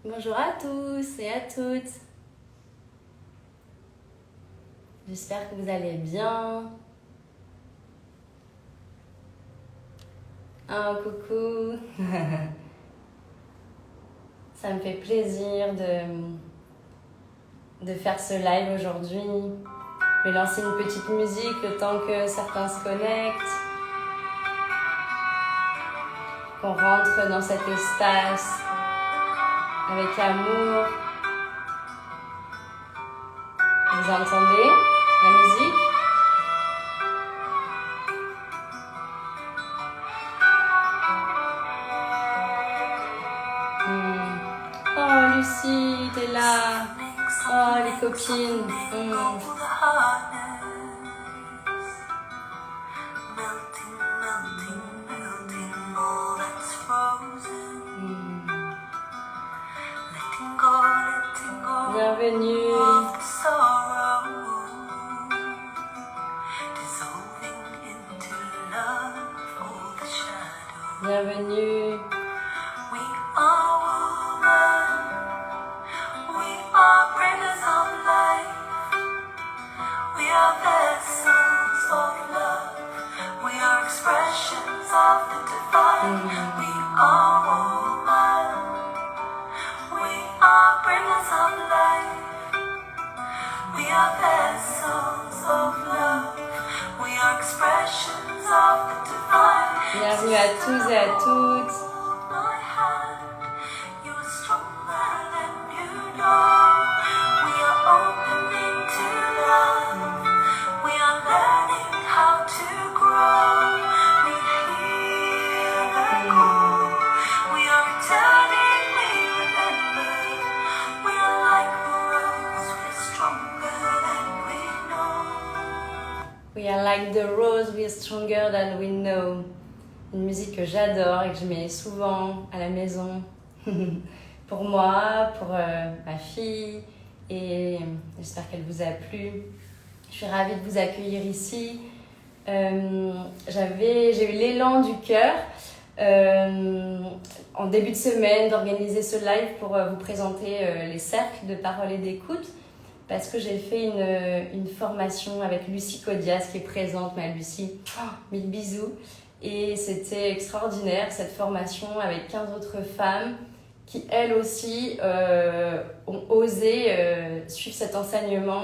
Bonjour à tous et à toutes. J'espère que vous allez bien. Oh, coucou. Ça me fait plaisir de faire ce live aujourd'hui. Je vais lancer une petite musique le temps que certains se connectent. Qu'on rentre dans cet espace avec amour. Vous entendez la musique? Oh Lucie, t'es là. Oh les copines. Bienvenue. Bienvenue. Bienvenue à tous et à toutes. We are like the rose, we are stronger than we know. Une musique que j'adore et que je mets souvent à la maison pour moi, pour ma fille, et j'espère qu'elle vous a plu. Je suis ravie de vous accueillir ici. J'ai eu l'élan du cœur en début de semaine d'organiser ce live pour vous présenter les cercles de parole et d'écoute, parce que j'ai fait une formation avec Lucie Codias qui est présente. Ma Lucie, mille bisous. Et c'était extraordinaire, cette formation avec 15 autres femmes qui, elles aussi, ont osé suivre cet enseignement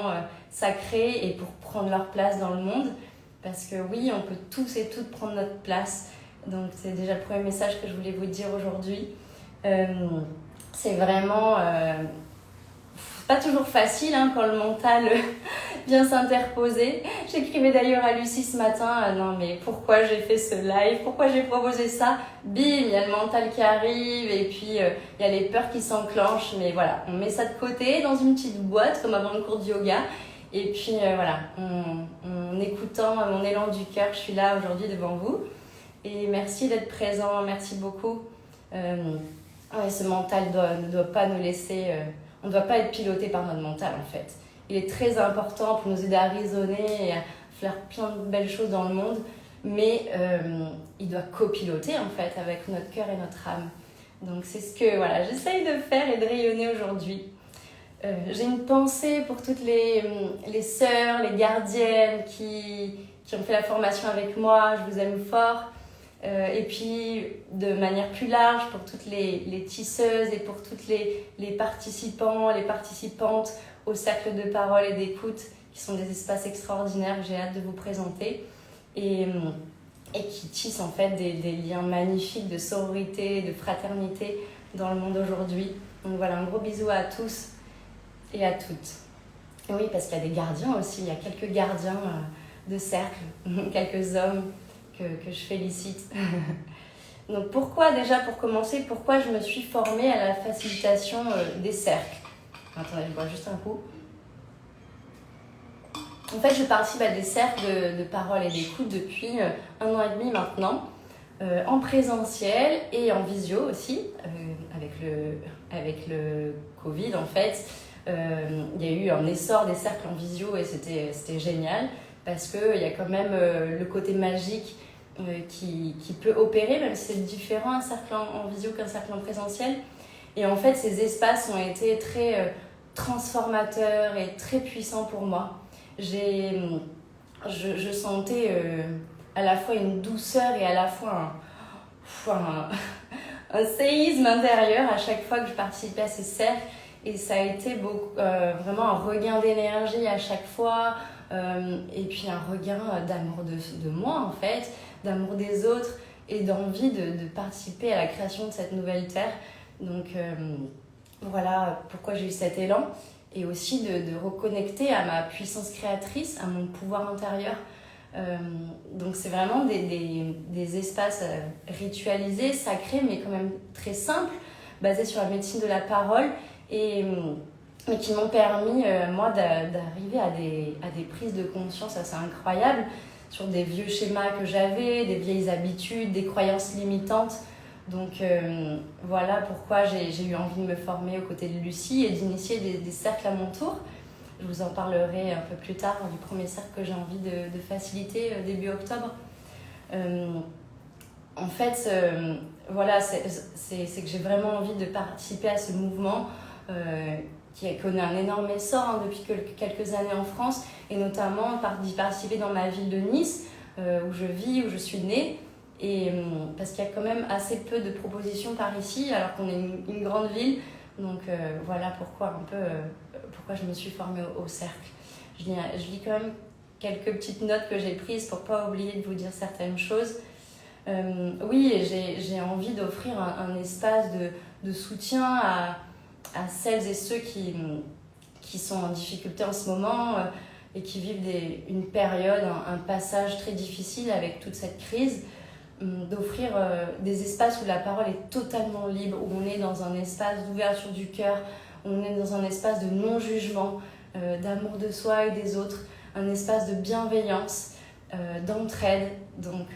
sacré et pour prendre leur place dans le monde. Parce que oui, on peut tous et toutes prendre notre place. Donc c'est déjà le premier message que je voulais vous dire aujourd'hui. C'est vraiment... pas toujours facile quand le mental vient s'interposer. J'écrivais d'ailleurs à Lucie ce matin, non mais pourquoi j'ai fait ce live, pourquoi j'ai proposé ça? Bim, il y a le mental qui arrive et puis il y a les peurs qui s'enclenchent. Mais voilà, on met ça de côté dans une petite boîte comme avant le cours de yoga. Et puis voilà, en écoutant mon élan du cœur, je suis là aujourd'hui devant vous. Et merci d'être présent, merci beaucoup. Ce mental ne doit pas nous laisser... on ne doit pas être piloté par notre mental en fait. Il est très important pour nous aider à raisonner et à faire plein de belles choses dans le monde, mais il doit copiloter en fait avec notre cœur et notre âme. Donc c'est ce que j'essaye de faire et de rayonner aujourd'hui. J'ai une pensée pour toutes les sœurs, les gardiennes qui ont fait la formation avec moi. Je vous aime fort. Et puis de manière plus large pour toutes les tisseuses et pour toutes les participants, les participantes au cercle de parole et d'écoute, qui sont des espaces extraordinaires que j'ai hâte de vous présenter et qui tissent en fait des liens magnifiques de sororité, de fraternité dans le monde aujourd'hui. Donc voilà, un gros bisou à tous et à toutes. Et oui, parce qu'il y a des gardiens aussi, il y a quelques gardiens de cercle, quelques hommes que je félicite. Donc pourquoi déjà, pour commencer, pourquoi je me suis formée à la facilitation des cercles? Attendez, je bois juste un coup. En fait, je participe à des cercles de parole et d'écoute depuis 1 an et demi maintenant, en présentiel et en visio aussi, avec le Covid en fait. Il y a eu un essor des cercles en visio et c'était génial, parce qu'il y a quand même le côté magique qui peut opérer, même si c'est différent un cercle en visio qu'un cercle en présentiel. Et en fait, ces espaces ont été très transformateurs et très puissants pour moi. Je sentais à la fois une douceur et à la fois un séisme intérieur à chaque fois que je participais à ces cercles. Et ça a été vraiment un regain d'énergie à chaque fois. Et puis un regain d'amour de moi, en fait, d'amour des autres et d'envie de participer à la création de cette nouvelle terre. Donc voilà pourquoi j'ai eu cet élan. Et aussi de reconnecter à ma puissance créatrice, à mon pouvoir intérieur. Donc c'est vraiment des espaces ritualisés, sacrés, mais quand même très simples, basés sur la médecine de la parole et qui m'ont permis, moi, d'arriver à des prises de conscience assez incroyables sur des vieux schémas que j'avais, des vieilles habitudes, des croyances limitantes. Donc voilà pourquoi j'ai eu envie de me former aux côtés de Lucie et d'initier des cercles à mon tour. Je vous en parlerai un peu plus tard du premier cercle que j'ai envie de faciliter début octobre. En fait, voilà, c'est que j'ai vraiment envie de participer à ce mouvement qui connaît un énorme essor depuis quelques années en France, et notamment d'y participer dans ma ville de Nice, où je vis, où je suis née. Et parce qu'il y a quand même assez peu de propositions par ici, alors qu'on est une grande ville. Donc voilà pourquoi pourquoi je me suis formée au cercle. Je lis quand même quelques petites notes que j'ai prises pour pas oublier de vous dire certaines choses. Oui, j'ai envie d'offrir un espace de soutien à celles et ceux qui sont en difficulté en ce moment et qui vivent une période, un passage très difficile avec toute cette crise. D'offrir des espaces où la parole est totalement libre, où on est dans un espace d'ouverture du cœur, où on est dans un espace de non-jugement, d'amour de soi et des autres, un espace de bienveillance, d'entraide. Donc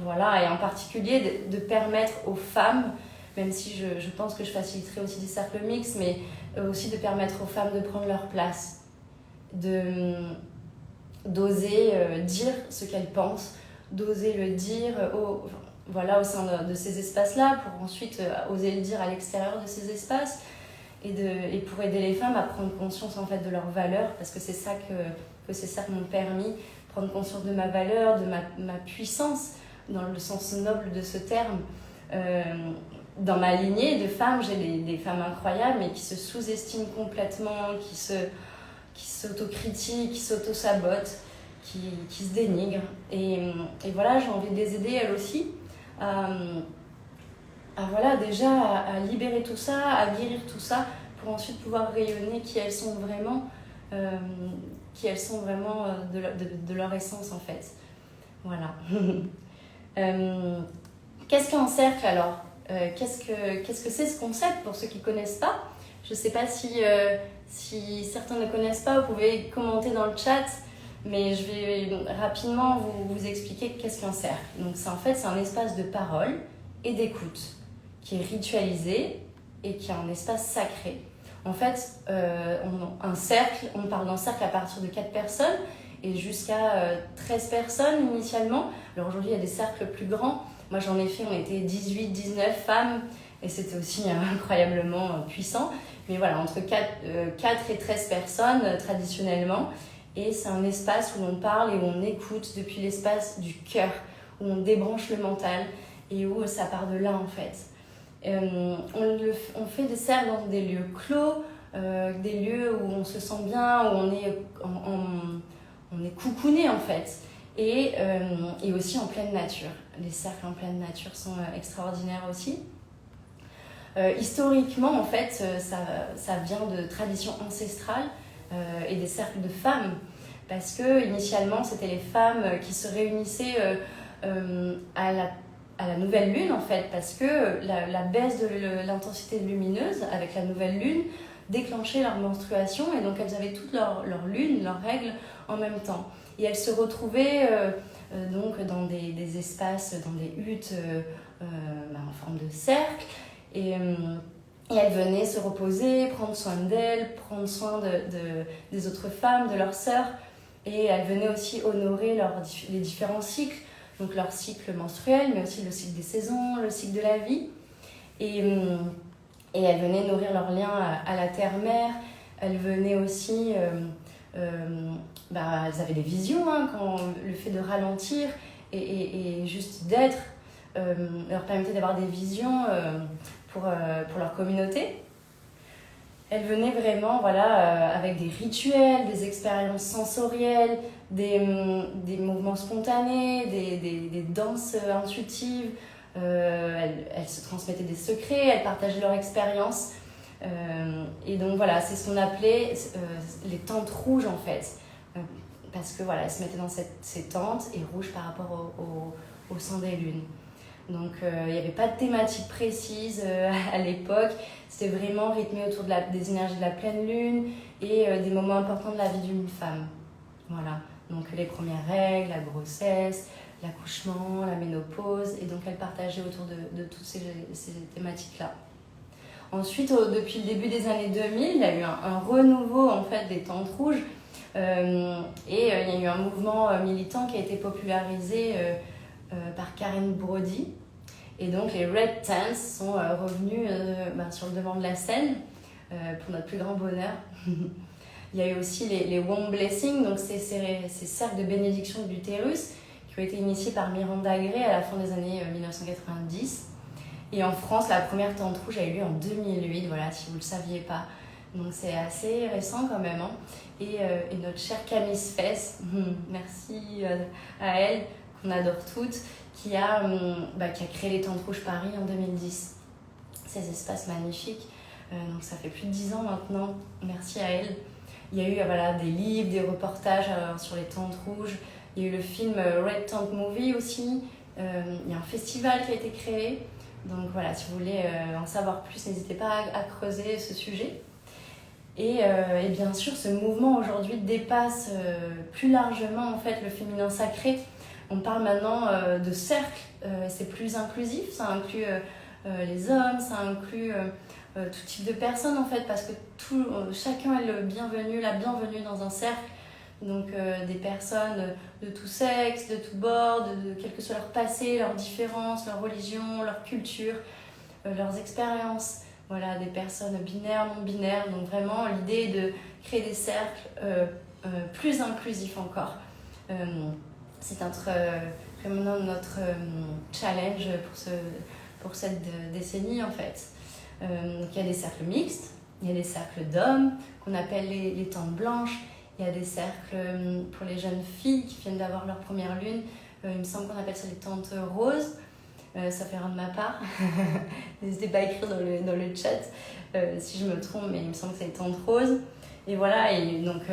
voilà, et en particulier de permettre aux femmes, même si je pense que je faciliterai aussi des cercles mixtes, mais aussi de permettre aux femmes de prendre leur place, d'oser dire ce qu'elles pensent, d'oser le dire au sein de ces espaces-là, pour ensuite oser le dire à l'extérieur de ces espaces, et pour aider les femmes à prendre conscience en fait de leur valeur, parce que c'est ça que ces cercles m'ont permis, prendre conscience de ma valeur, de ma puissance, dans le sens noble de ce terme. Dans ma lignée de femmes, j'ai des femmes incroyables, mais qui se sous-estiment complètement, qui s'autocritiquent, qui s'auto-sabotent, qui se dénigrent. Et voilà, j'ai envie de les aider elles aussi à libérer tout ça, à guérir tout ça, pour ensuite pouvoir rayonner qui elles sont vraiment, de leur essence en fait. Voilà. Qu'est-ce qu'un cercle alors ? Qu'est-ce que c'est ce concept pour ceux qui ne connaissent pas ? Je ne sais pas si certains ne connaissent pas, vous pouvez commenter dans le chat, mais je vais rapidement vous expliquer qu'est-ce qu'un cercle. Donc c'est un espace de parole et d'écoute qui est ritualisé et qui est un espace sacré. En fait, un cercle, on parle d'un cercle à partir de 4 personnes et jusqu'à 13 personnes initialement. Alors aujourd'hui, il y a des cercles plus grands. Moi, j'en ai fait, on était 18, 19 femmes et c'était aussi incroyablement puissant. Mais voilà, entre 4 et 13 personnes traditionnellement. Et c'est un espace où l'on parle et où on écoute depuis l'espace du cœur, où on débranche le mental et où ça part de là en fait. On fait des cercles dans des lieux clos, des lieux où on se sent bien, où on est coucouné en fait, et aussi en pleine nature. Les cercles en pleine nature sont extraordinaires aussi. Historiquement en fait, ça vient de traditions ancestrales et des cercles de femmes, parce que initialement c'était les femmes qui se réunissaient à la nouvelle lune en fait, parce que la baisse de l'intensité lumineuse avec la nouvelle lune déclenchait leur menstruation, et donc elles avaient toutes leur lune, leurs règles en même temps, et elles se retrouvaient donc dans des espaces, dans des huttes en forme de cercle, et elles venaient se reposer, prendre soin d'elles, prendre soin des autres femmes, de leurs sœurs, et elles venaient aussi honorer les différents cycles, donc leur cycle menstruel, mais aussi le cycle des saisons, le cycle de la vie. Et Et elles venaient nourrir leur lien à la terre-mère. Elles venaient aussi... elles avaient des visions, hein, quand le fait de ralentir et juste d'être leur permettait d'avoir des visions pour leur communauté. Elles venaient vraiment avec des rituels, des expériences sensorielles, des mouvements spontanés, des danses intuitives. Elles se transmettaient des secrets, elles partageaient leur expérience. Et donc voilà, c'est ce qu'on appelait les tentes rouges en fait. Parce que voilà, elles se mettaient dans ces tentes et rouges par rapport au sang des lunes. Donc il n'y avait pas de thématique précise à l'époque. C'était vraiment rythmé autour des énergies de la pleine lune et des moments importants de la vie d'une femme. Voilà, donc les premières règles, la grossesse, l'accouchement, la ménopause. Et donc elles partageaient autour de toutes ces thématiques-là. Ensuite, depuis le début des années 2000, il y a eu un renouveau en fait, des tentes rouges. Et il y a eu un mouvement militant qui a été popularisé par Karen Brody. Et donc les Red Tents sont revenus sur le devant de la scène pour notre plus grand bonheur. Il y a eu aussi les Womb Blessings, donc ces cercles de bénédiction de l'utérus qui ont été initiés par Miranda Gray à la fin des années 1990. Et en France, la première tente rouge a eu lieu en 2008, voilà, si vous ne le saviez pas. Donc c'est assez récent quand même. Hein. Et notre chère Camille Sfess, merci à elle, qu'on adore toutes, qui a créé les Tentes Rouges Paris en 2010. Ces espaces magnifiques. Donc ça fait plus de 10 ans maintenant. Merci à elle. Il y a eu des livres, des reportages sur les Tentes Rouges. Il y a eu le film Red Tent Movie aussi. Il y a un festival qui a été créé. Donc voilà, si vous voulez en savoir plus, n'hésitez pas à creuser ce sujet. Et bien sûr, ce mouvement aujourd'hui dépasse plus largement en fait, le féminin sacré. On parle maintenant de cercle, c'est plus inclusif, ça inclut les hommes, ça inclut tout type de personnes en fait, parce que chacun est le bienvenu, la bienvenue dans un cercle. Donc des personnes de tout sexe, de tout bord, de quel que soit leur passé, leurs différences, leur religion, leur culture, leurs expériences. Voilà, des personnes binaires, non binaires. Donc vraiment, l'idée est de créer des cercles plus inclusifs encore. C'est vraiment notre challenge pour cette décennie en fait. Donc, il y a des cercles mixtes, il y a des cercles d'hommes qu'on appelle les tentes blanches. Il y a des cercles pour les jeunes filles qui viennent d'avoir leur première lune. Il me semble qu'on appelle ça les tentes roses. Ça fait rien de ma part. N'hésitez pas à écrire dans le chat si je me trompe, mais il me semble que c'est les tentes roses. Et voilà, et donc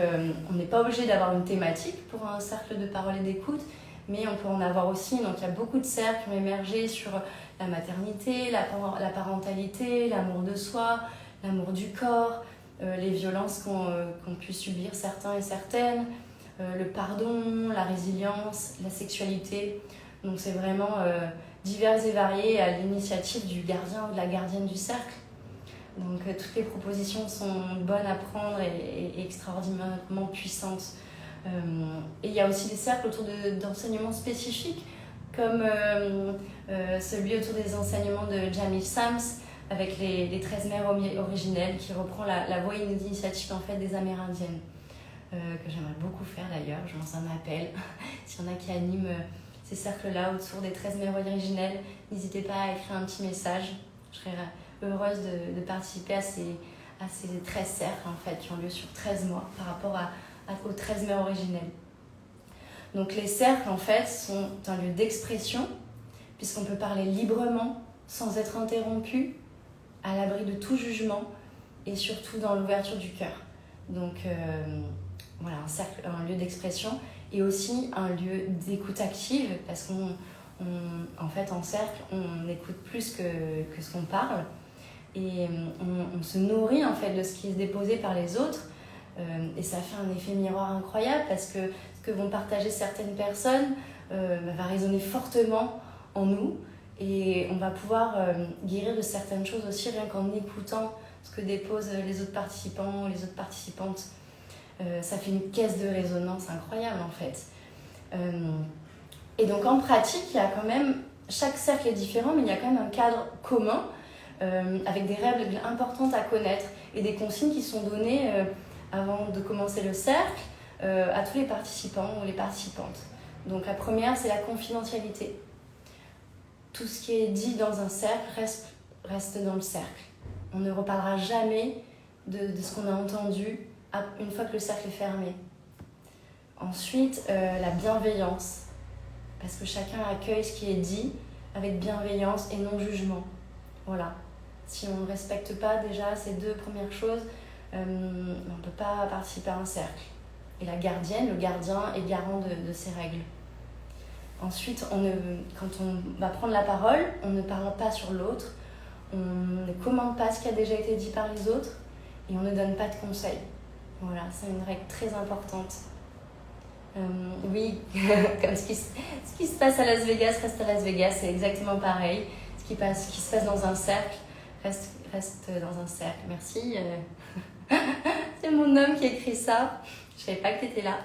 on n'est pas obligé d'avoir une thématique pour un cercle de parole et d'écoute, mais on peut en avoir aussi. Donc il y a beaucoup de cercles qui ont émergé sur la maternité, la parentalité, l'amour de soi, l'amour du corps, les violences qu'ont pu subir certains et certaines, le pardon, la résilience, la sexualité. Donc c'est vraiment divers et varié à l'initiative du gardien ou de la gardienne du cercle. Donc toutes les propositions sont bonnes à prendre et extraordinairement puissantes. Et il y a aussi des cercles autour d'enseignements spécifiques, comme celui autour des enseignements de Jamil Sams, avec les 13 mères originelles, qui reprend la voie initiatique en fait, des Amérindiennes, que j'aimerais beaucoup faire d'ailleurs, je lance un appel. S'il y en a qui animent ces cercles-là autour des 13 mères originelles, n'hésitez pas à écrire un petit message. Je serais heureuse de participer à ces 13 cercles en fait, qui ont lieu sur 13 mois par rapport aux 13 mères originelles. Donc les cercles en fait sont un lieu d'expression, puisqu'on peut parler librement, sans être interrompu, à l'abri de tout jugement et surtout dans l'ouverture du cœur. Donc voilà, un cercle, un lieu d'expression et aussi un lieu d'écoute active, parce qu'en fait en cercle on écoute plus que ce qu'on parle et on se nourrit en fait de ce qui est déposé par les autres et ça fait un effet miroir incroyable, parce que ce que vont partager certaines personnes va résonner fortement en nous. Et on va pouvoir guérir de certaines choses aussi rien qu'en écoutant ce que déposent les autres participants ou les autres participantes. Ça fait une caisse de résonance incroyable en fait. Et donc en pratique, il y a quand même, chaque cercle est différent, mais il y a quand même un cadre commun avec des règles importantes à connaître et des consignes qui sont données avant de commencer le cercle à tous les participants ou les participantes. Donc la première, c'est la confidentialité. Tout ce qui est dit dans un cercle reste dans le cercle. On ne reparlera jamais de ce qu'on a entendu une fois que le cercle est fermé. Ensuite, la bienveillance. Parce que chacun accueille ce qui est dit avec bienveillance et non jugement. Voilà. Si on ne respecte pas déjà ces deux premières choses, on ne peut pas participer à un cercle. Et la gardienne, le gardien est garant de ces règles. Ensuite, quand on va prendre la parole, on ne parle pas sur l'autre, on ne commande pas ce qui a déjà été dit par les autres et on ne donne pas de conseils. Voilà, c'est une règle très importante. Oui, comme ce qui se passe à Las Vegas reste à Las Vegas, c'est exactement pareil. Ce qui se passe dans un cercle reste dans un cercle. Merci. C'est mon homme qui écrit ça. Je savais pas que tu étais là.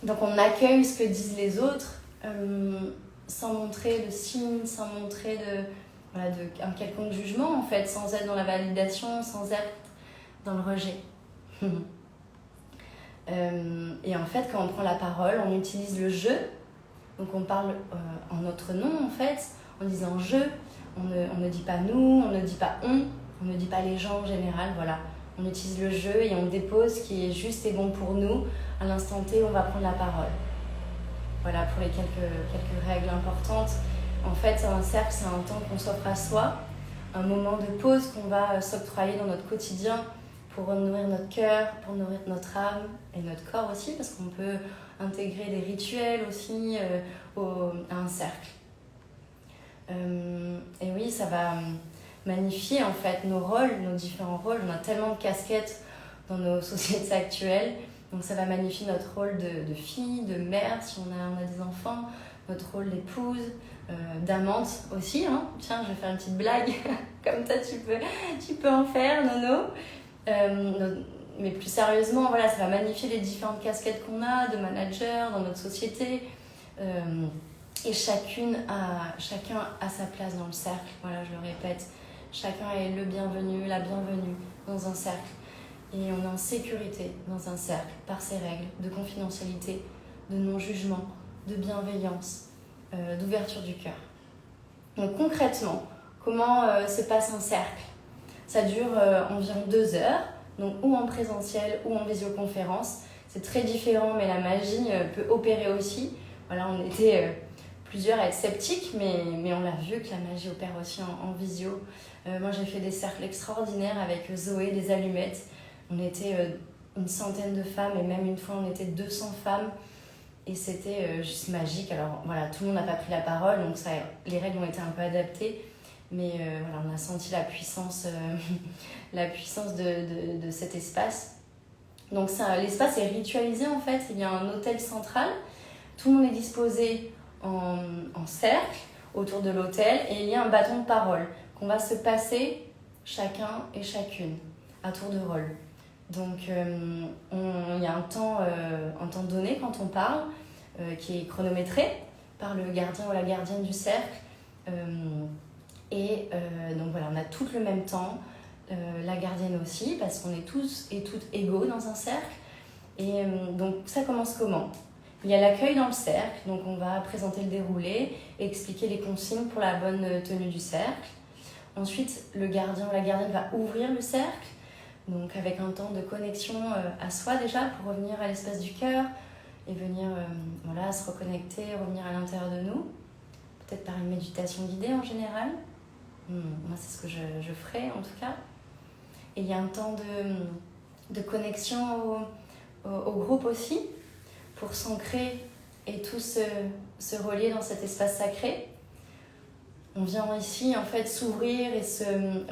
Donc on accueille ce que disent les autres sans montrer de signes, sans montrer un quelconque jugement en fait, sans être dans la validation, sans être dans le rejet. Et en fait, quand on prend la parole, on utilise le je. Donc on parle en notre nom en fait, en disant je. On ne dit pas nous, on ne dit pas on ne dit pas les gens en général, voilà. On utilise le je et on dépose ce qui est juste et bon pour nous. À l'instant T, on va prendre la parole. Voilà pour les quelques règles importantes. En fait, un cercle, c'est un temps qu'on s'offre à soi, un moment de pause qu'on va s'octroyer dans notre quotidien pour nourrir notre cœur, pour nourrir notre âme et notre corps aussi, parce qu'on peut intégrer des rituels aussi à un cercle. Et oui, ça va magnifier en fait nos rôles, nos différents rôles. On a tellement de casquettes dans nos sociétés actuelles, donc ça va magnifier notre rôle de fille, de mère si on a des enfants, notre rôle d'épouse, d'amante aussi. Hein. Tiens, je vais faire une petite blague, comme ça tu peux en faire, Nono. Mais plus sérieusement, voilà, ça va magnifier les différentes casquettes qu'on a de manager dans notre société. Et chacun a sa place dans le cercle. Voilà, je le répète. Chacun est le bienvenu, la bienvenue dans un cercle. Et on est en sécurité dans un cercle par ces règles de confidentialité, de non-jugement, de bienveillance, d'ouverture du cœur. Donc concrètement, comment se passe un cercle ? Ça dure environ 2 heures, donc ou en présentiel ou en visioconférence. C'est très différent, mais la magie peut opérer aussi. Voilà, on était plusieurs à être sceptiques, mais on l'a vu que la magie opère aussi en visio. Moi, j'ai fait des cercles extraordinaires avec Zoé, des allumettes. On était une centaine de femmes, et même une fois, on était 200 femmes. Et c'était juste magique. Alors voilà, tout le monde n'a pas pris la parole, donc les règles ont été un peu adaptées. Mais voilà, on a senti la puissance de cet espace. Donc l'espace est ritualisé en fait. Il y a un autel central. Tout le monde est disposé en cercle autour de l'autel. Et il y a un bâton de parole qu'on va se passer chacun et chacune à tour de rôle. Donc il y a un temps donné quand on parle qui est chronométré par le gardien ou la gardienne du cercle. Donc voilà, on a toutes le même temps, la gardienne aussi, parce qu'on est tous et toutes égaux dans un cercle. Et donc ça commence comment ? Il y a l'accueil dans le cercle, donc on va présenter le déroulé et expliquer les consignes pour la bonne tenue du cercle. Ensuite, le gardien ou la gardienne va ouvrir le cercle, donc avec un temps de connexion à soi déjà pour revenir à l'espace du cœur et venir se reconnecter, revenir à l'intérieur de nous, peut-être par une méditation guidée en général. Moi, c'est ce que je ferai en tout cas. Et il y a un temps de connexion au groupe aussi, pour s'ancrer et tous se relier dans cet espace sacré. On vient ici en fait s'ouvrir et se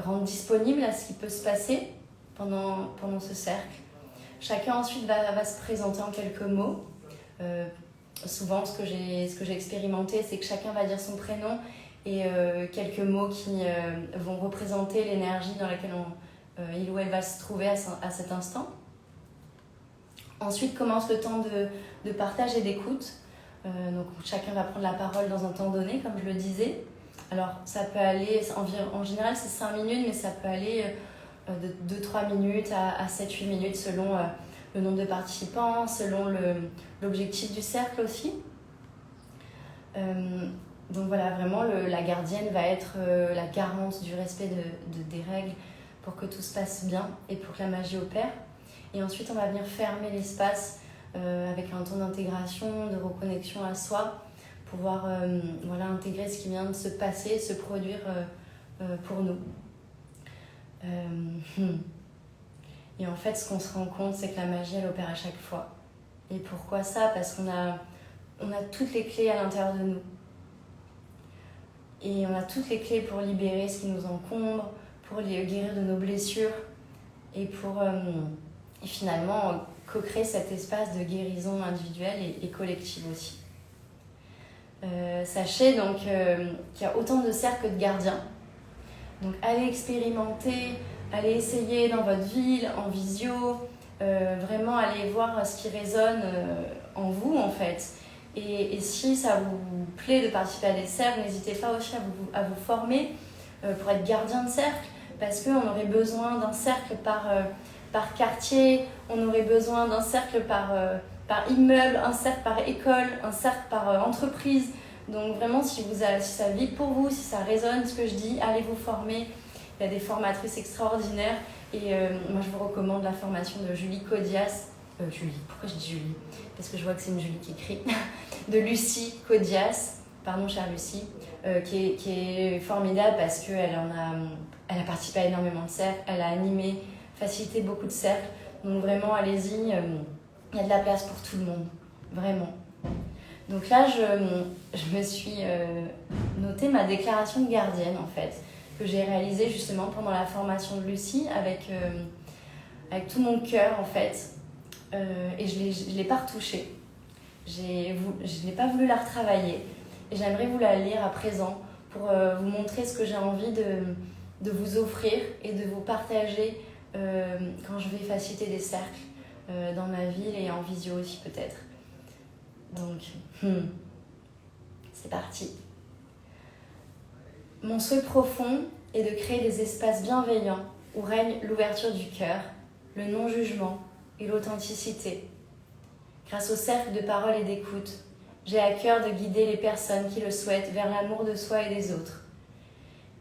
rendre disponible à ce qui peut se passer pendant ce cercle. Chacun ensuite va se présenter en quelques mots. Souvent, ce que j'ai expérimenté, c'est que chacun va dire son prénom et quelques mots qui vont représenter l'énergie dans laquelle il ou elle va se trouver à cet instant. Ensuite commence le temps de partage et d'écoute. Donc chacun va prendre la parole dans un temps donné, comme je le disais, Alors, ça peut aller, en général, c'est 5 minutes, mais ça peut aller de 2-3 minutes à 7-8 minutes selon le nombre de participants, selon l'objectif du cercle aussi. Donc voilà, vraiment, la gardienne va être la garante du respect des règles pour que tout se passe bien et pour que la magie opère. Et ensuite, on va venir fermer l'espace avec un temps d'intégration, de reconnexion à soi, pour pouvoir intégrer ce qui vient de se passer, se produire pour nous. Et en fait, ce qu'on se rend compte, c'est que la magie, elle opère à chaque fois. Et pourquoi ça? Parce qu'on a toutes les clés à l'intérieur de nous. Et on a toutes les clés pour libérer ce qui nous encombre, pour guérir de nos blessures et pour finalement co-créer cet espace de guérison individuelle et collective aussi. Sachez donc qu'il y a autant de cercles que de gardiens. Donc allez expérimenter, allez essayer dans votre ville, en visio, vraiment allez voir ce qui résonne en vous en fait. Et si ça vous plaît de participer à des cercles, n'hésitez pas aussi à vous former pour être gardien de cercle, parce qu'on aurait besoin d'un cercle par quartier, on aurait besoin d'un cercle par immeuble, un cercle par école, un cercle par entreprise. Donc vraiment, si ça vibre pour vous, si ça résonne ce que je dis, allez vous former. Il y a des formatrices extraordinaires et moi je vous recommande la formation de Julie Codias. Julie, pourquoi je dis Julie? Parce que je vois que c'est une Julie qui écrit. De Lucie Codias, pardon chère Lucie, qui est formidable parce qu'elle a participé à énormément de cercles, elle a animé, facilité beaucoup de cercles. Donc vraiment, allez-y, il y a de la place pour tout le monde, vraiment. Donc là, je me suis noté ma déclaration de gardienne en fait, que j'ai réalisée justement pendant la formation de Lucie avec tout mon cœur en fait. Et je l'ai pas retouchée. Je n'ai pas voulu la retravailler. Et j'aimerais vous la lire à présent pour vous montrer ce que j'ai envie de vous offrir et de vous partager quand je vais faciliter des cercles dans ma ville et en visio aussi peut-être. Donc, c'est parti. Mon souhait profond est de créer des espaces bienveillants où règne l'ouverture du cœur, le non-jugement et l'authenticité. Grâce au cercle de parole et d'écoute, j'ai à cœur de guider les personnes qui le souhaitent vers l'amour de soi et des autres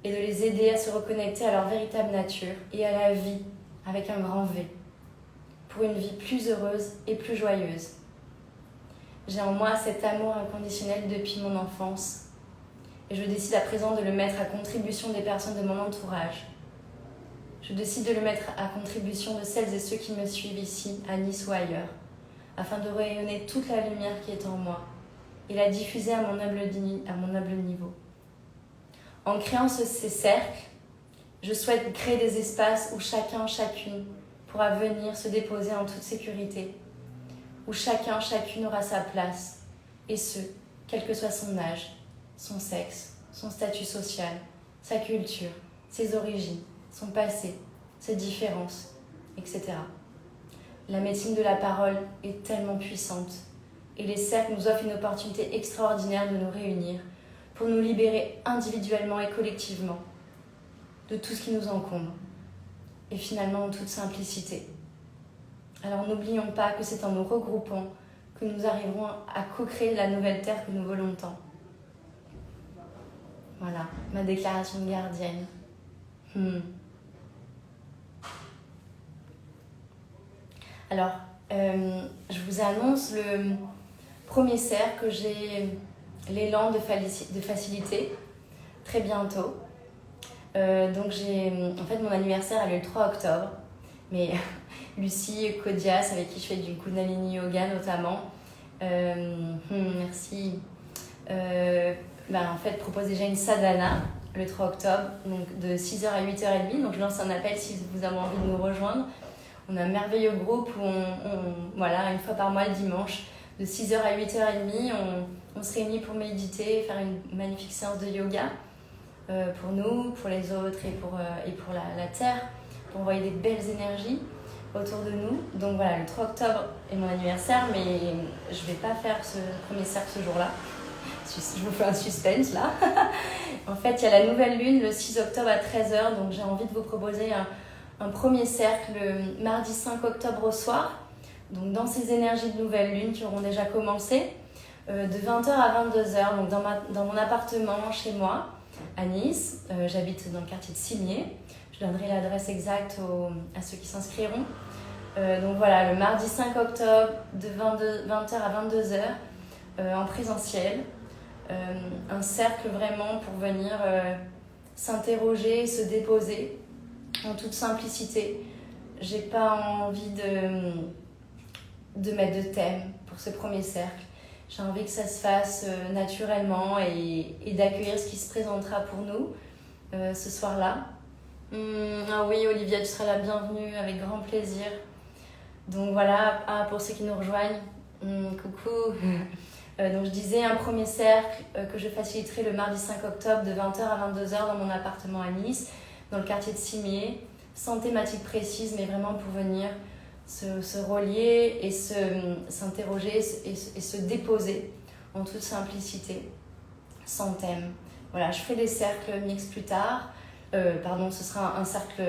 et de les aider à se reconnecter à leur véritable nature et à la vie avec un grand V, pour une vie plus heureuse et plus joyeuse. J'ai en moi cet amour inconditionnel depuis mon enfance et je décide à présent de le mettre à contribution des personnes de mon entourage. Je décide de le mettre à contribution de celles et ceux qui me suivent ici, à Nice ou ailleurs, afin de rayonner toute la lumière qui est en moi et la diffuser à mon humble niveau. En créant ces cercles, je souhaite créer des espaces où chacun, chacune pourra venir se déposer en toute sécurité, où chacun, chacune aura sa place, et ce, quel que soit son âge, son sexe, son statut social, sa culture, ses origines, son passé, ses différences, etc. La médecine de la parole est tellement puissante et les cercles nous offrent une opportunité extraordinaire de nous réunir pour nous libérer individuellement et collectivement de tout ce qui nous encombre et finalement en toute simplicité. Alors n'oublions pas que c'est en nous regroupant que nous arriverons à co-créer la nouvelle terre que nous voulons tant. Voilà, ma déclaration de gardienne. Alors, je vous annonce le premier cercle que j'ai l'élan de faciliter très bientôt. Donc en fait, mon anniversaire a lieu le 3 octobre, mais Lucie Codias, avec qui je fais du Kundalini Yoga notamment, merci, en fait, propose déjà une sadhana le 3 octobre, donc de 6h à 8h30. Donc je lance un appel si vous avez envie de nous rejoindre. On a un merveilleux groupe où une fois par mois le dimanche, de 6h à 8h30, on se réunit pour méditer, faire une magnifique séance de yoga pour nous, pour les autres et pour la Terre, pour envoyer des belles énergies autour de nous. Donc voilà, le 3 octobre est mon anniversaire, mais je ne vais pas faire ce premier cercle ce jour-là. Je vous fais un suspense là. En fait, il y a la nouvelle lune le 6 octobre à 13h, donc j'ai envie de vous proposer un premier cercle le mardi 5 octobre au soir. Donc dans ces énergies de nouvelle lune qui auront déjà commencé, de 20h à 22h, donc dans mon appartement chez moi, à Nice. J'habite dans le quartier de Cimier. Je donnerai l'adresse exacte à ceux qui s'inscriront. Donc voilà, le mardi 5 octobre, de 20h à 22h, en présentiel. Un cercle vraiment pour venir s'interroger, se déposer en toute simplicité. J'ai pas envie de mettre de thème pour ce premier cercle. J'ai envie que ça se fasse naturellement et d'accueillir ce qui se présentera pour nous ce soir-là. Ah oui, Olivia, tu seras la bienvenue avec grand plaisir. Donc voilà, pour ceux qui nous rejoignent, coucou. Donc je disais un premier cercle que je faciliterai le mardi 5 octobre de 20h à 22h dans mon appartement à Nice, dans le quartier de Cimier, sans thématique précise, mais vraiment pour venir se relier et s'interroger et se déposer en toute simplicité, sans thème. Voilà, je ferai des cercles mixtes plus tard. Ce sera un cercle...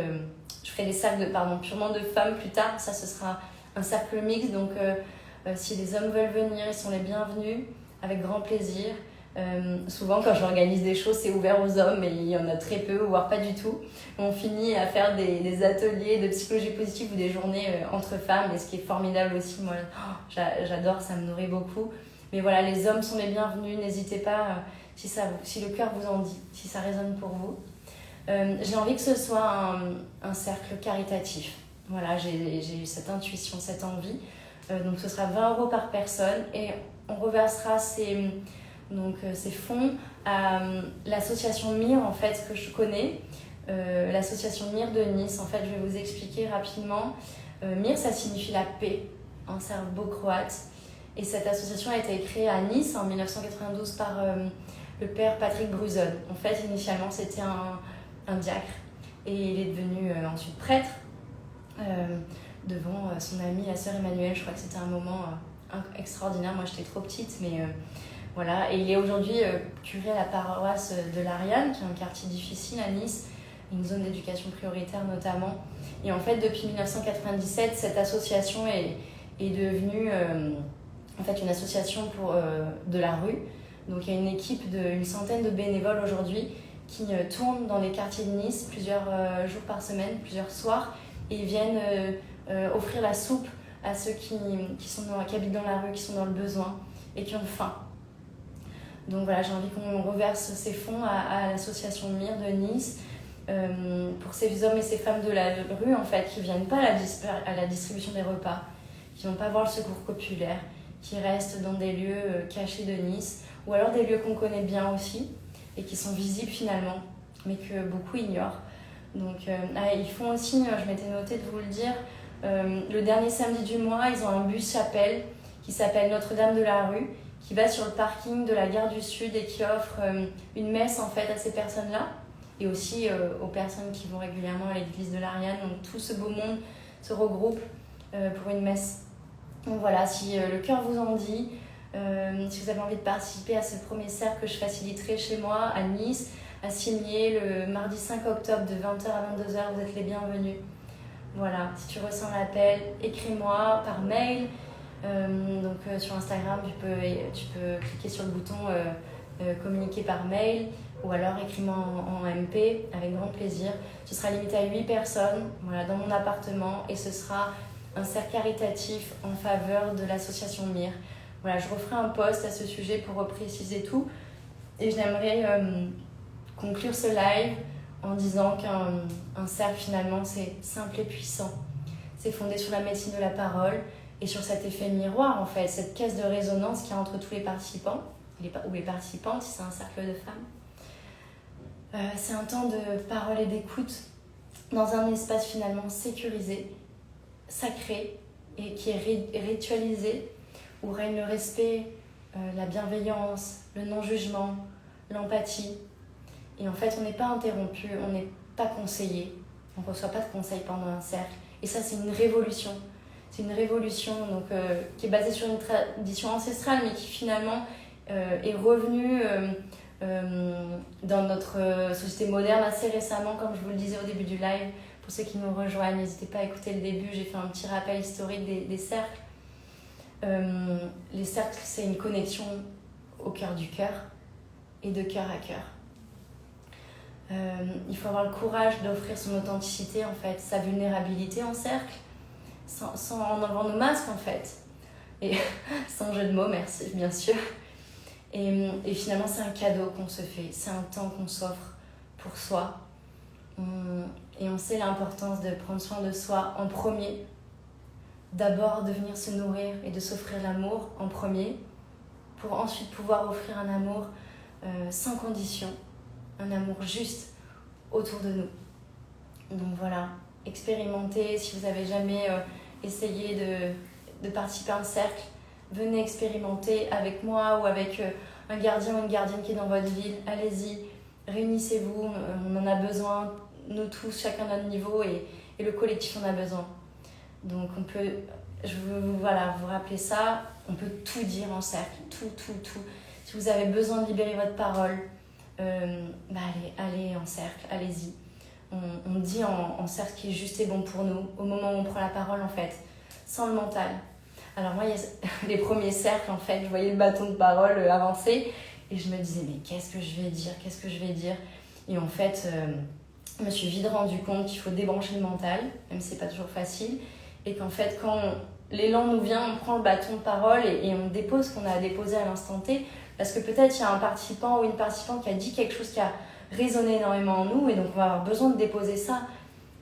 Je ferai des cercles purement de femmes plus tard. Ça, ce sera un cercle mixte. Donc, si les hommes veulent venir, ils sont les bienvenus, avec grand plaisir. Souvent, quand j'organise des choses, c'est ouvert aux hommes, mais il y en a très peu, voire pas du tout. On finit à faire des ateliers de psychologie positive ou des journées entre femmes, et ce qui est formidable aussi. Moi, j'adore, ça me nourrit beaucoup. Mais voilà, les hommes sont les bienvenus. N'hésitez pas, si le cœur vous en dit, si ça résonne pour vous. J'ai envie que ce soit un cercle caritatif. Voilà, j'ai eu cette intuition, cette envie. Donc ce sera 20 € par personne et on reversera ces fonds à l'association MIR en fait que je connais, l'association MIR de Nice. En fait, je vais vous expliquer rapidement. MIR, ça signifie la paix en serbo-croate. Et cette association a été créée à Nice en 1992 par le père Patrick Bruzon. En fait, initialement, c'était un diacre et il est devenu ensuite prêtre devant son amie, la sœur Emmanuelle. Je crois que c'était un moment extraordinaire. Moi, j'étais trop petite, mais voilà. Et il est aujourd'hui curé à la paroisse de l'Ariane, qui est un quartier difficile à Nice, une zone d'éducation prioritaire notamment. Et en fait, depuis 1997, cette association est devenue une association de la rue. Donc il y a une équipe d'une centaine de bénévoles aujourd'hui qui tournent dans les quartiers de Nice plusieurs jours par semaine, plusieurs soirs, et ils viennent offrir la soupe à ceux qui habitent dans la rue, qui sont dans le besoin et qui ont faim. Donc voilà, j'ai envie qu'on reverse ces fonds à l'association MIR de Nice pour ces hommes et ces femmes de la rue en fait, qui ne viennent pas à la distribution des repas, qui ne vont pas voir le secours populaire, qui restent dans des lieux cachés de Nice, ou alors des lieux qu'on connaît bien aussi et qui sont visibles finalement, mais que beaucoup ignorent. Donc ils font aussi, je m'étais noté de vous le dire, le dernier samedi du mois, ils ont un bus chapelle qui s'appelle Notre-Dame de la Rue, qui va sur le parking de la gare du Sud et qui offre une messe en fait à ces personnes-là, et aussi aux personnes qui vont régulièrement à l'église de l'Ariane. Donc tout ce beau monde se regroupe pour une messe. Donc voilà, si le cœur vous en dit, si vous avez envie de participer à ce premier cercle que je faciliterai chez moi à Nice, à Cimier, le mardi 5 octobre de 20h à 22h, vous êtes les bienvenus. Voilà, si tu ressens l'appel, écris-moi par mail. Sur Instagram, tu peux cliquer sur le bouton communiquer par mail, ou alors écris-moi en MP avec grand plaisir. Ce sera limité à 8 personnes, voilà, dans mon appartement, et ce sera un cercle caritatif en faveur de l'association MIR. Voilà, je referai un post à ce sujet pour préciser tout, et j'aimerais conclure ce live en disant qu'un cercle finalement c'est simple et puissant. C'est fondé sur la médecine de la parole et sur cet effet miroir en fait, cette caisse de résonance qu'il y a entre tous les participants, ou les participantes si c'est un cercle de femmes. C'est un temps de parole et d'écoute dans un espace finalement sécurisé, sacré et qui est ritualisé, où règne le respect, la bienveillance, le non-jugement, l'empathie. Et en fait, on n'est pas interrompu, on n'est pas conseillé, on ne reçoit pas de conseils pendant un cercle. Et ça, c'est une révolution. C'est une révolution qui est basée sur une tradition ancestrale, mais qui finalement est revenue Dans notre société moderne, assez récemment, comme je vous le disais au début du live, pour ceux qui nous rejoignent, n'hésitez pas à écouter le début, j'ai fait un petit rappel historique des cercles. Les cercles, c'est une connexion au cœur du cœur et de cœur à cœur. Il faut avoir le courage d'offrir son authenticité, en fait, sa vulnérabilité en cercle, en enlevant nos masques, en fait. Et sans jeu de mots, merci, bien sûr. Et finalement, c'est un cadeau qu'on se fait, c'est un temps qu'on s'offre pour soi. Et on sait l'importance de prendre soin de soi en premier. D'abord, de venir se nourrir et de s'offrir l'amour en premier, pour ensuite pouvoir offrir un amour sans condition, un amour juste autour de nous. Donc voilà, expérimentez. Si vous n'avez jamais essayé de participer à un cercle, venez expérimenter avec moi ou avec un gardien ou une gardienne qui est dans votre ville. Allez-y, réunissez-vous, on en a besoin, nous tous, chacun à notre niveau, et le collectif en a besoin. Donc on peut, je veux vous rappeler ça, on peut tout dire en cercle, tout. Si vous avez besoin de libérer votre parole, allez en cercle, allez-y. On dit en cercle qui est juste et bon pour nous, au moment où on prend la parole, en fait, sans le mental. Alors moi, il y a les premiers cercles, en fait, je voyais le bâton de parole avancer, et je me disais, mais qu'est-ce que je vais dire? Et en fait, je me suis vite rendu compte qu'il faut débrancher le mental, même si c'est pas toujours facile, et qu'en fait, quand l'élan nous vient, on prend le bâton de parole et on dépose ce qu'on a à déposer à l'instant T, parce que peut-être il y a un participant ou une participante qui a dit quelque chose qui a résonné énormément en nous, et donc on va avoir besoin de déposer ça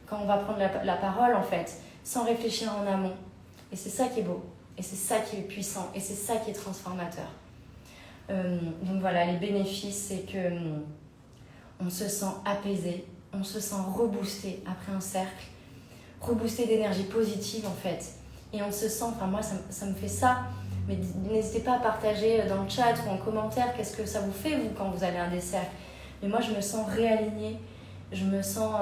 quand on va prendre la parole, en fait, sans réfléchir en amont. Et c'est ça qui est beau, et c'est ça qui est puissant, et c'est ça qui est transformateur. Donc voilà, les bénéfices, c'est que on se sent apaisé, on se sent reboosté après un cercle, reboosté d'énergie positive, en fait. Et on se sent, enfin moi ça me fait ça, mais n'hésitez pas à partager dans le chat ou en commentaire qu'est-ce que ça vous fait, vous, quand vous allez à un des cercles. Mais moi, je me sens réalignée, je me sens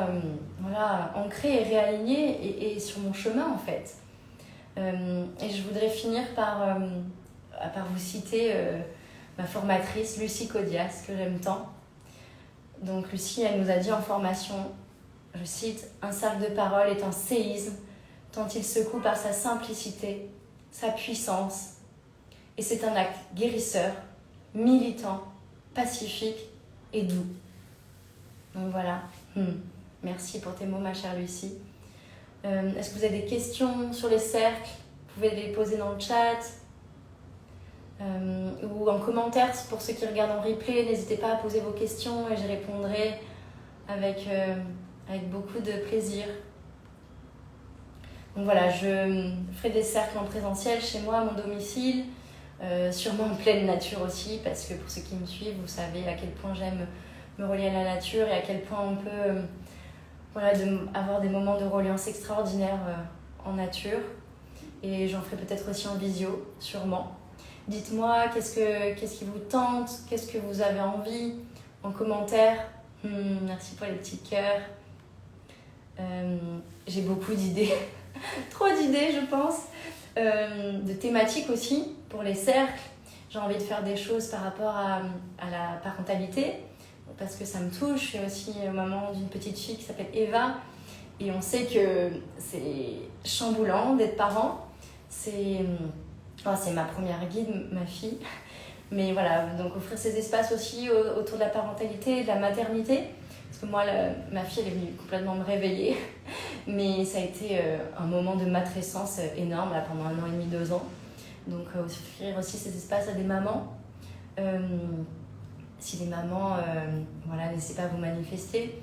ancrée et réalignée et sur mon chemin, en fait. Et je voudrais finir par vous citer ma formatrice, Lucie Codias, que j'aime tant. Donc Lucie, elle nous a dit en formation, je cite, « Un cercle de parole est un séisme, tant il secoue par sa simplicité, sa puissance, et c'est un acte guérisseur, militant, pacifique et doux. » Donc voilà. Merci pour tes mots, ma chère Lucie. Est-ce que vous avez des questions sur les cercles? Vous pouvez les poser dans le chat ou en commentaire pour ceux qui regardent en replay. N'hésitez pas à poser vos questions et j'y répondrai avec beaucoup de plaisir. Donc voilà, je ferai des cercles en présentiel chez moi, à mon domicile, sûrement en pleine nature aussi, parce que pour ceux qui me suivent, vous savez à quel point j'aime me relier à la nature et à quel point on peut avoir des moments de reliance extraordinaires en nature. Et j'en ferai peut-être aussi en visio, sûrement. Dites-moi qu'est-ce qui vous tente, qu'est-ce que vous avez envie en commentaire. Merci pour les petits cœurs. J'ai beaucoup d'idées, trop d'idées je pense, de thématiques aussi pour les cercles. J'ai envie de faire des choses par rapport à la parentalité, parce que ça me touche. Je suis aussi maman d'une petite fille qui s'appelle Eva, et on sait que c'est chamboulant d'être parent. C'est ma première guide, ma fille. Mais voilà, donc offrir ces espaces aussi autour de la parentalité et de la maternité. Parce que moi, ma fille, elle est venue complètement me réveiller. Mais ça a été un moment de matrescence énorme là, pendant 1 an et demi, 2 ans. Donc offrir aussi ces espaces à des mamans. Si les mamans, n'hésitez pas à vous manifester.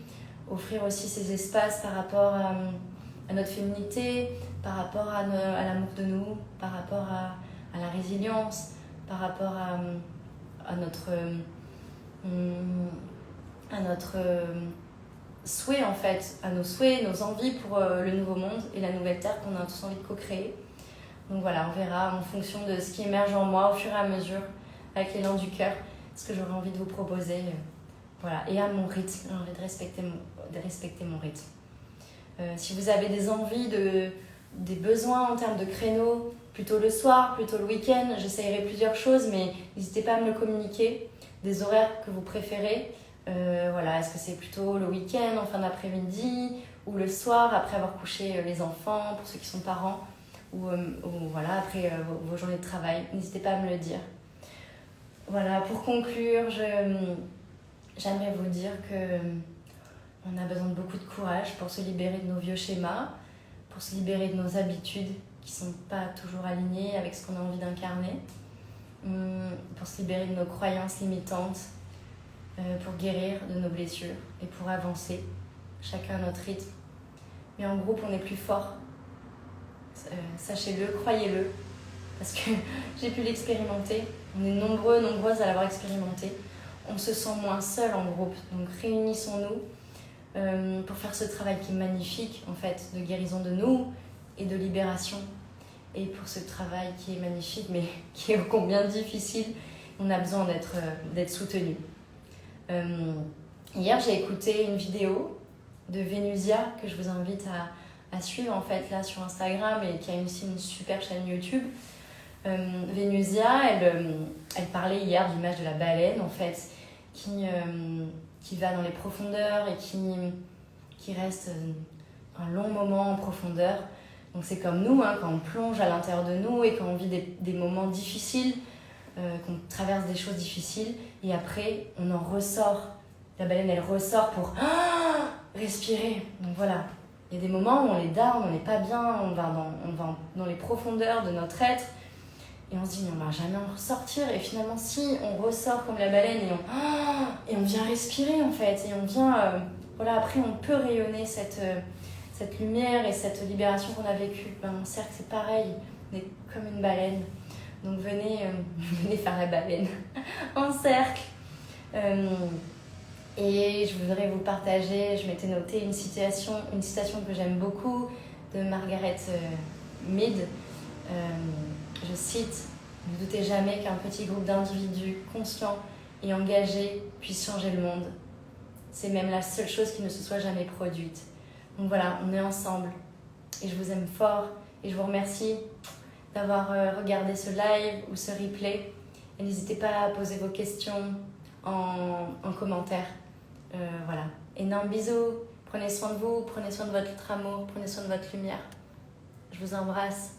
Offrir aussi ces espaces par rapport à notre féminité, par rapport à l'amour de nous, par rapport à la résilience, par rapport à notre souhait, en fait, à nos souhaits, nos envies pour le nouveau monde et la nouvelle terre qu'on a tous envie de co-créer. Donc voilà, on verra en fonction de ce qui émerge en moi au fur et à mesure, avec l'élan du cœur, ce que j'aurais envie de vous proposer. Voilà, et à mon rythme, j'ai envie de respecter mon rythme. Si vous avez des envies, des besoins en termes de créneaux, plutôt le soir, plutôt le week-end, j'essayerai plusieurs choses, mais n'hésitez pas à me le communiquer. des horaires que vous préférez. Voilà, est-ce que c'est plutôt le week-end, en fin d'après-midi, ou le soir, après avoir couché les enfants, pour ceux qui sont parents, ou voilà, après vos journées de travail. N'hésitez pas à me le dire. Voilà, pour conclure, j'aimerais vous dire que on a besoin de beaucoup de courage pour se libérer de nos vieux schémas, pour se libérer de nos habitudes qui ne sont pas toujours alignées avec ce qu'on a envie d'incarner, pour se libérer de nos croyances limitantes, pour guérir de nos blessures et pour avancer, chacun à notre rythme. Mais en groupe, on est plus fort. Sachez-le, croyez-le, parce que j'ai pu l'expérimenter. On est nombreuses à l'avoir expérimenté. On se sent moins seul en groupe, donc réunissons-nous pour faire ce travail qui est magnifique, en fait, de guérison de nous et de libération. Et pour ce travail qui est magnifique, mais qui est ô combien difficile, on a besoin d'être soutenu. Hier, j'ai écouté une vidéo de Vénusia que je vous invite à suivre en fait là sur Instagram et qui a aussi une super chaîne YouTube. Vénusia, elle parlait hier de l'image de la baleine en fait qui va dans les profondeurs et qui reste un long moment en profondeur. Donc c'est comme nous, hein, quand on plonge à l'intérieur de nous et quand on vit des moments difficiles, qu'on traverse des choses difficiles et après on en ressort. La baleine elle ressort pour respirer. Donc voilà, il y a des moments où on est down, on n'est pas bien, on va dans les profondeurs de notre être et on se dit mais on va jamais en ressortir et finalement si on ressort comme la baleine et on vient respirer en fait et on vient voilà, après on peut rayonner cette lumière et cette libération qu'on a vécue. En cercle c'est pareil, on est comme une baleine. Donc venez faire la baleine en cercle. Et je voudrais vous partager, je m'étais noté une citation que j'aime beaucoup de Margaret Mead. Je cite: « Ne doutez jamais qu'un petit groupe d'individus conscients et engagés puisse changer le monde. C'est même la seule chose qui ne se soit jamais produite. » Donc voilà, on est ensemble et je vous aime fort et je vous remercie d'avoir regardé ce live ou ce replay. Et n'hésitez pas à poser vos questions en commentaire. Voilà. Énorme bisous. Prenez soin de vous, prenez soin de votre amour, prenez soin de votre lumière. Je vous embrasse.